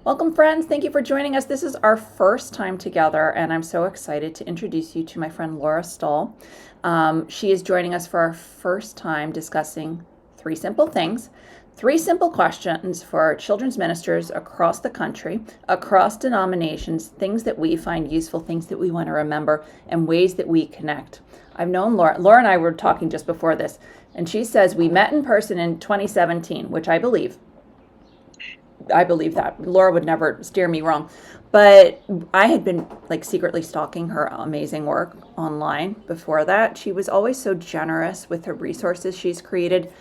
Welcome, friends. Thank you for joining us. This is our first time together, and I'm so excited to introduce you to my friend Laura Stahl. She is joining us for our first time discussing three simple things, three simple questions for children's ministers across the country, across denominations, things that we find useful, things that we want to remember, and ways that we connect. I've known Laura. Laura and I were talking just before this, and she says we met in person in 2017, which I believe. I believe that. Laura would never steer me wrong. But I had been like secretly stalking her amazing work online before that. She was always so generous with her resources she's created,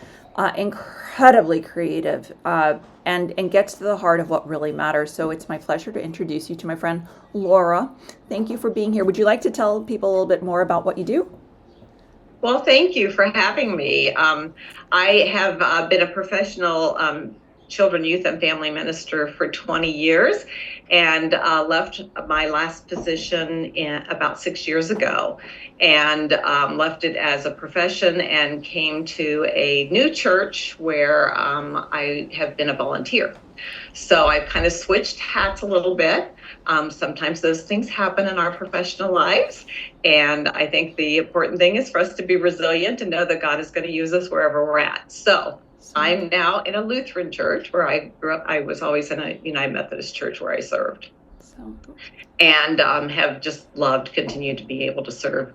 incredibly creative, and gets to the heart of what really matters. So it's my pleasure to introduce you to my friend Laura. Thank you for being here. Would you like to tell people a little bit more about what you do? Well, thank you for having me. I have been a professional children, youth, and family minister for 20 years and left my last position about 6 years ago and left it as a profession and came to a new church where I have been a volunteer. So I've kind of switched hats a little bit. Sometimes those things happen in our professional lives. And I think the important thing is for us to be resilient and know that God is going to use us wherever we're at. So I'm now in a Lutheran church where I grew up. I was always in a United Methodist church where I served. And have just loved, continued to be able to serve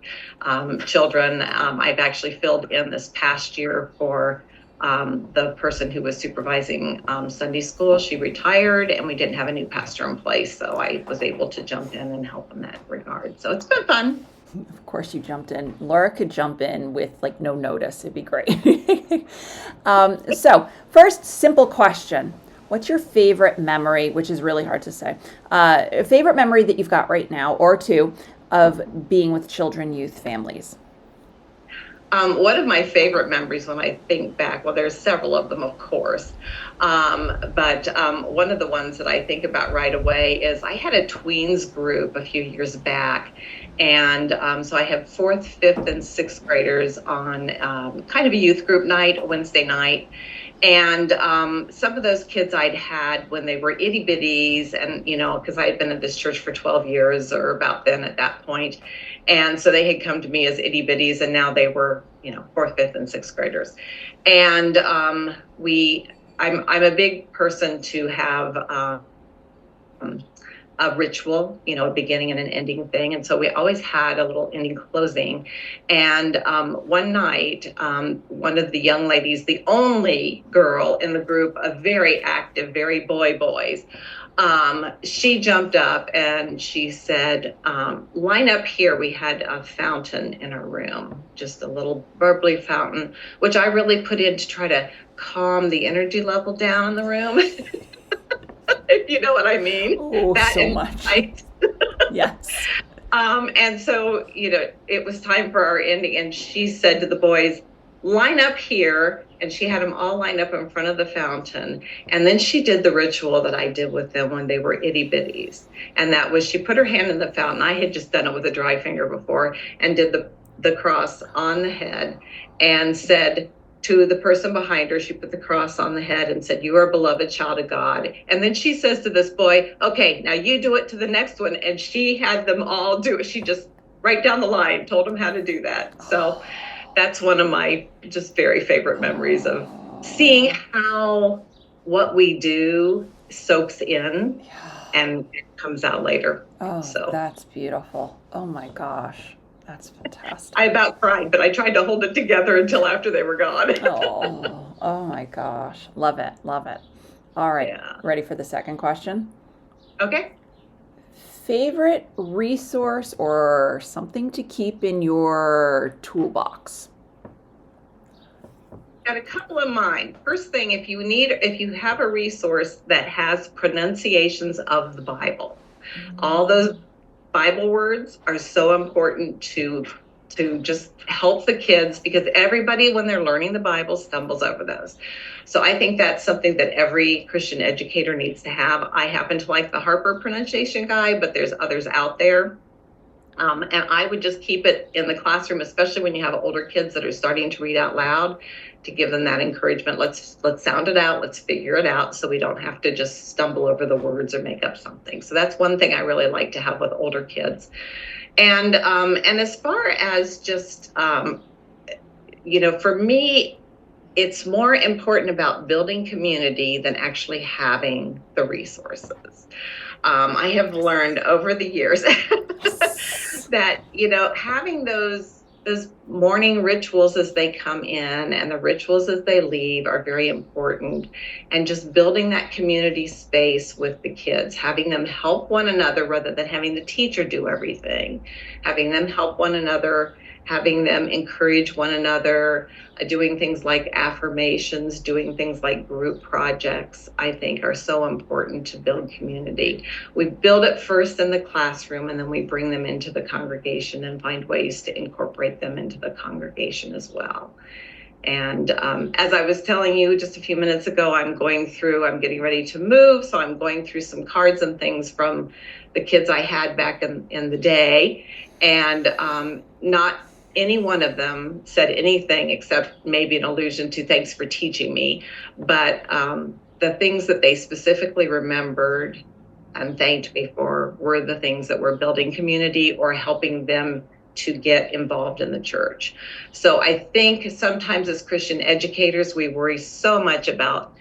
children. I've actually filled in this past year for the person who was supervising Sunday school. She retired and we didn't have a new pastor in place. So I was able to jump in and help in that regard. So it's been fun. Of course you jumped in. Laura could jump in with like no notice. It'd be great. So first simple question. What's your favorite memory, which is really hard to say, a favorite memory that you've got right now or two of being with children, youth, families? One of my favorite memories when I think back, well, there's several of them, of course, but one of the ones that I think about right away is I had a tweens group a few years back. And so I have fourth, fifth, and sixth graders on kind of a youth group night, a Wednesday night. And some of those kids I'd had when they were itty bitties and, because I had been at this church for 12 years or about then at that point. And so they had come to me as itty bitties and now they were, fourth, fifth, and sixth graders. And I'm a big person to have a ritual, a beginning and an ending thing. And so we always had a little ending closing. And one night, one of the young ladies, the only girl in the group of very active, very boys, she jumped up and she said, line up here. We had a fountain in our room, just a little bubbly fountain, which I really put in to try to calm the energy level down in the room. If you know what I mean. Oh, that so much. Yes. And so, it was time for our ending. And she said to the boys, line up here. And she had them all lined up in front of the fountain. And then she did the ritual that I did with them when they were itty bitties. And that was she put her hand in the fountain. I had just done it with a dry finger before and did the cross on the head and said, to the person behind her, she put the cross on the head and said, you are a beloved child of God. And then she says to this boy, okay, now you do it to the next one. And she had them all do it. She just right down the line told them how to do that. So that's one of my just very favorite memories of seeing how what we do soaks in and it comes out later. Oh, so that's beautiful. Oh my gosh. That's fantastic. I about cried, but I tried to hold it together until after they were gone. Oh my gosh. Love it. Love it. All right. Yeah. Ready for the second question? Okay. Favorite resource or something to keep in your toolbox? Got a couple of mine. First thing, if you have a resource that has pronunciations of the Bible, all those Bible words are so important to just help the kids because everybody, when they're learning the Bible, stumbles over those. So I think that's something that every Christian educator needs to have. I happen to like the Harper pronunciation guide, but there's others out there. And I would just keep it in the classroom, especially when you have older kids that are starting to read out loud, to give them that encouragement. Let's sound it out. Let's figure it out, so we don't have to just stumble over the words or make up something. So that's one thing I really like to have with older kids. And as far as just for me, it's more important about building community than actually having the resources. I have learned over the years that having those morning rituals as they come in and the rituals as they leave are very important, and just building that community space with the kids, having them help one another rather than having the teacher do everything, having them help one another, having them encourage one another, doing things like affirmations, doing things like group projects, I think are so important to build community. We build it first in the classroom, and then we bring them into the congregation and find ways to incorporate them into the congregation as well. And as I was telling you just a few minutes ago, I'm getting ready to move. So I'm going through some cards and things from the kids I had back in the day. And not any one of them said anything except maybe an allusion to thanks for teaching me. But the things that they specifically remembered and thanked me for were the things that were building community or helping them to get involved in the church. So I think sometimes as Christian educators, we worry so much about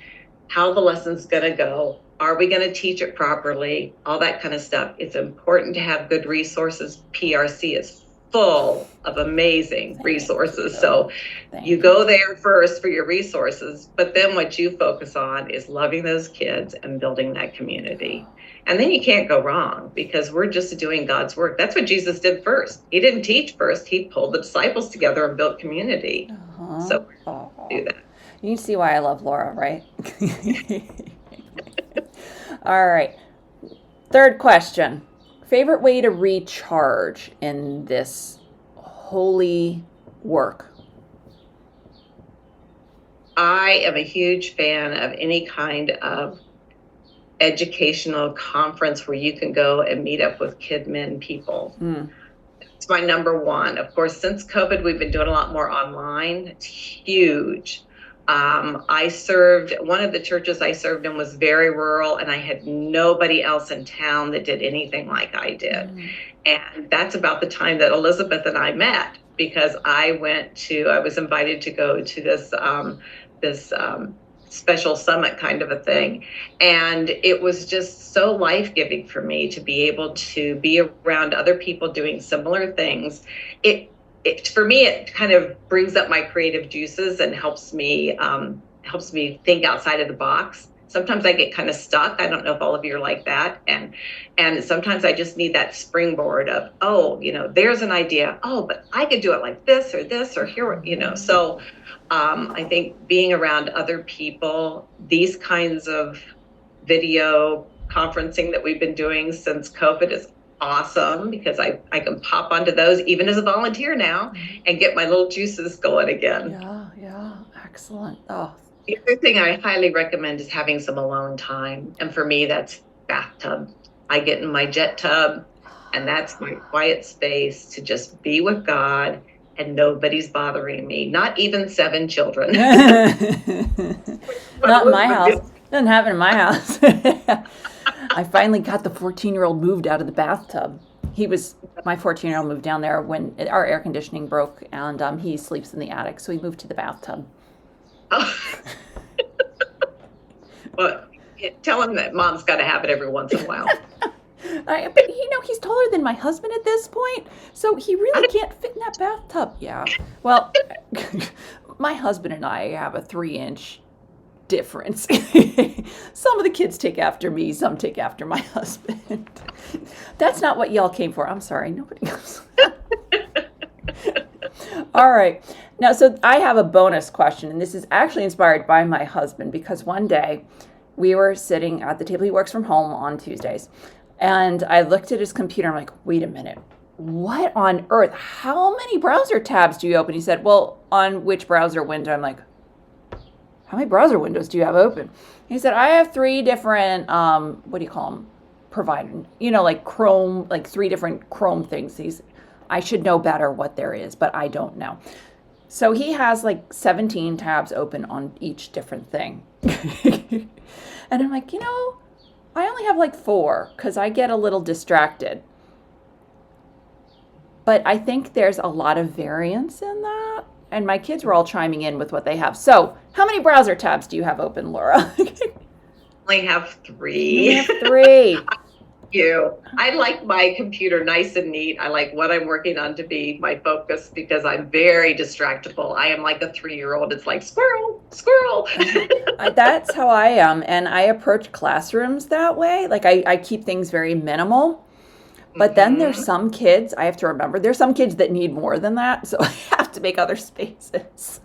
how the lesson's going to go. Are we going to teach it properly? All that kind of stuff. It's important to have good resources. PRC is full of amazing resources. So you go there first for your resources, but then what you focus on is loving those kids and building that community. And then you can't go wrong, because we're just doing God's work. That's what Jesus did first. He didn't teach first. He pulled the disciples together and built community. So do that. You can see why I love Laura, right? All right. Third question. Favorite way to recharge in this holy work? I am a huge fan of any kind of educational conference where you can go and meet up with KidMin people. It's my number one. Of course, since COVID, we've been doing a lot more online. It's huge. One of the churches I served in was very rural, and I had nobody else in town that did anything like I did. And that's about the time that Elizabeth and I met, because I was invited to go to this special summit kind of a thing. And it was just so life-giving for me to be able to be around other people doing similar things. For me, it kind of brings up my creative juices and helps me think outside of the box. Sometimes I get kind of stuck. I don't know if all of you are like that. And sometimes I just need that springboard of, there's an idea. Oh, but I could do it like this or here, So I think being around other people, these kinds of video conferencing that we've been doing since COVID is awesome, because I can pop onto those even as a volunteer now and get my little juices going again. Yeah, excellent. Oh. The other thing I highly recommend is having some alone time. And for me, that's bathtub. I get in my jet tub, and that's my quiet space to just be with God, and nobody's bothering me, not even 7 children. Not in my house. Doesn't happen in my house. I finally got the 14-year-old moved out of the bathtub. My 14-year-old moved down there when our air conditioning broke, and he sleeps in the attic, so he moved to the bathtub. Oh. Well, tell him that Mom's got to have it every once in a while. But he's taller than my husband at this point, so he really can't fit in that bathtub. Yeah. Well, my husband and I have a 3-inch difference. Some of the kids take after me, some take after my husband. That's not what y'all came for. I'm sorry, nobody else. All right. Now, so I have a bonus question, and this is actually inspired by my husband, because one day we were sitting at the table. He works from home on Tuesdays. And I looked at his computer. I'm like, wait a minute. What on earth? How many browser tabs do you open? He said, well, on which browser window? I'm like, how many browser windows do you have open? He said, I have 3 different, what do you call them? providing, like Chrome, like 3 different Chrome things. I should know better what there is, but I don't know. So he has like 17 tabs open on each different thing. And I'm like, I only have like 4 because I get a little distracted. But I think there's a lot of variance in that. And my kids were all chiming in with what they have. So, how many browser tabs do you have open, Laura? I have 3. You have 3. I like my computer nice and neat. I like what I'm working on to be my focus because I'm very distractible. I am like a 3-year-old. It's like squirrel, squirrel. That's how I am. And I approach classrooms that way. Like I keep things very minimal. But then there's some kids, I have to remember, there's some kids that need more than that. So I have to make other spaces.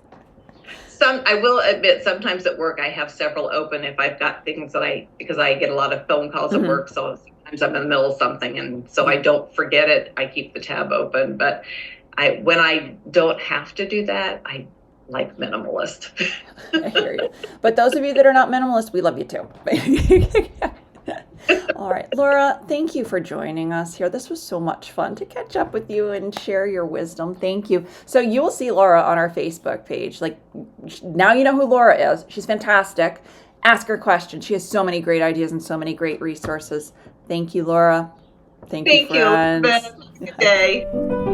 I will admit, sometimes at work I have several open if I've got things because I get a lot of phone calls at work. So sometimes I'm in the middle of something, and so I don't forget it. I keep the tab open. But when I don't have to do that, I like minimalist. I hear you. But those of you that are not minimalist, we love you too. All right, Laura, thank you for joining us here. This was so much fun to catch up with you and share your wisdom. Thank you. So you will see Laura on our Facebook page. Like, now you know who Laura is. She's fantastic. Ask her questions. She has so many great ideas and so many great resources. Thank you, Laura. Thank you, friends. Thank you. Good day.